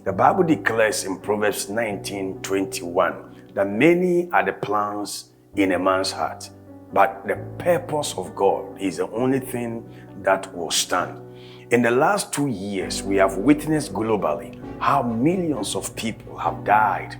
The Bible declares in Proverbs 19:21 that many are the plans in a man's heart, but the purpose of God is the only thing that will stand. In the last 2 years, we have witnessed globally how millions of people have died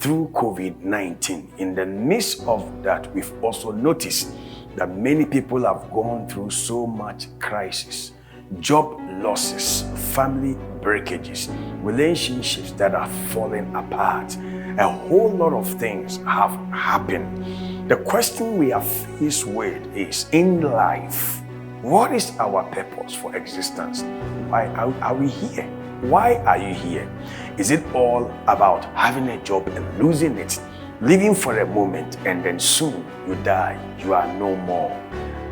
through COVID-19. In the midst of that, we've also noticed that many people have gone through so much crisis, job losses, family breakages, relationships that are falling apart. A whole lot of things have happened. The question we are faced with is, in life, what is our purpose for existence? Why are we here? Why are you here? Is it all about having a job and losing it, living for a moment and then soon you die, you are no more?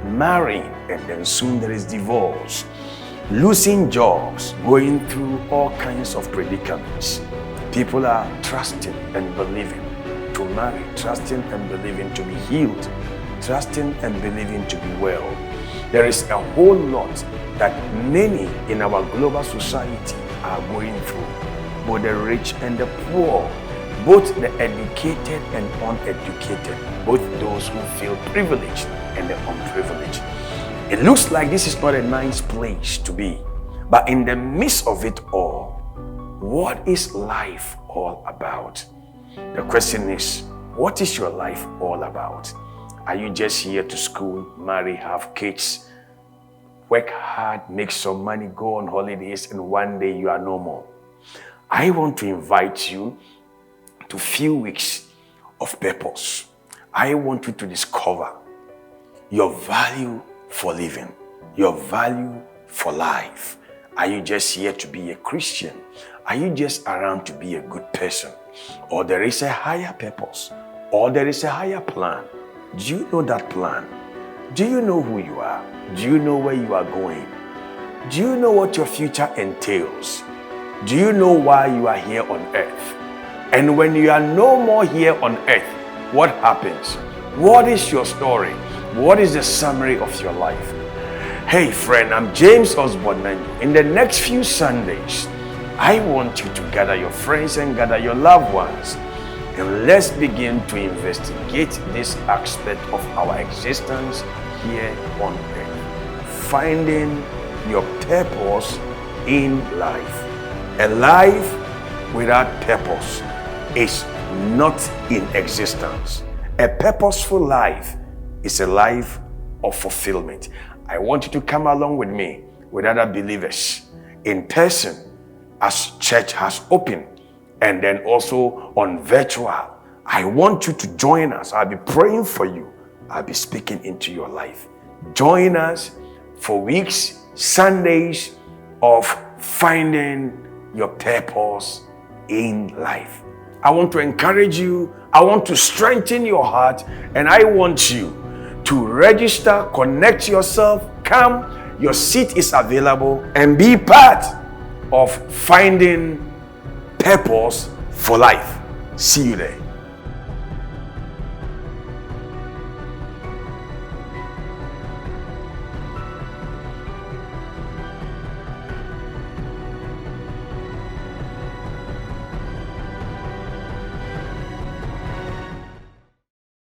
Marrying and then soon there is divorce, losing jobs, going through all kinds of predicaments. People are trusting and believing to marry, trusting and believing to be healed, trusting and believing to be well. There is a whole lot that many in our global society are going through, both the rich and the poor, both the educated and uneducated, both those who feel privileged and the unprivileged. It looks like this is not a nice place to be, but in the midst of it all, what is life all about? The question is, what is your life all about? Are you just here to school, marry, have kids, work hard, make some money, go on holidays, and one day you are no more? I want to invite you to a few weeks of purpose. I want you to discover your value for living, your value for life. Are you just here to be a Christian? Are you just around to be a good person? Or there is a higher purpose? Or there is a higher plan? Do you know that plan? Do you know who you are? Do you know where you are going? Do you know what your future entails? Do you know why you are here on earth? And when you are no more here on earth, what happens? What is your story? What is the summary of your life? Hey friend, I'm James Osborne Nanjo. In the next few Sundays, I want you to gather your friends and gather your loved ones. And let's begin to investigate this aspect of our existence here on earth. Finding your purpose in life. A life without purpose is not in existence. A purposeful life is a life of fulfillment. I want you to come along with me, with other believers, in person, as church has opened, and then also on virtual. I want you to join us. I'll be praying for you. I'll be speaking into your life. Join us for weeks, Sundays of finding your purpose in life. I want to encourage you. I want to strengthen your heart, and I want you to register, connect yourself, come. Your seat is available, and be part of finding purpose for life. See you there.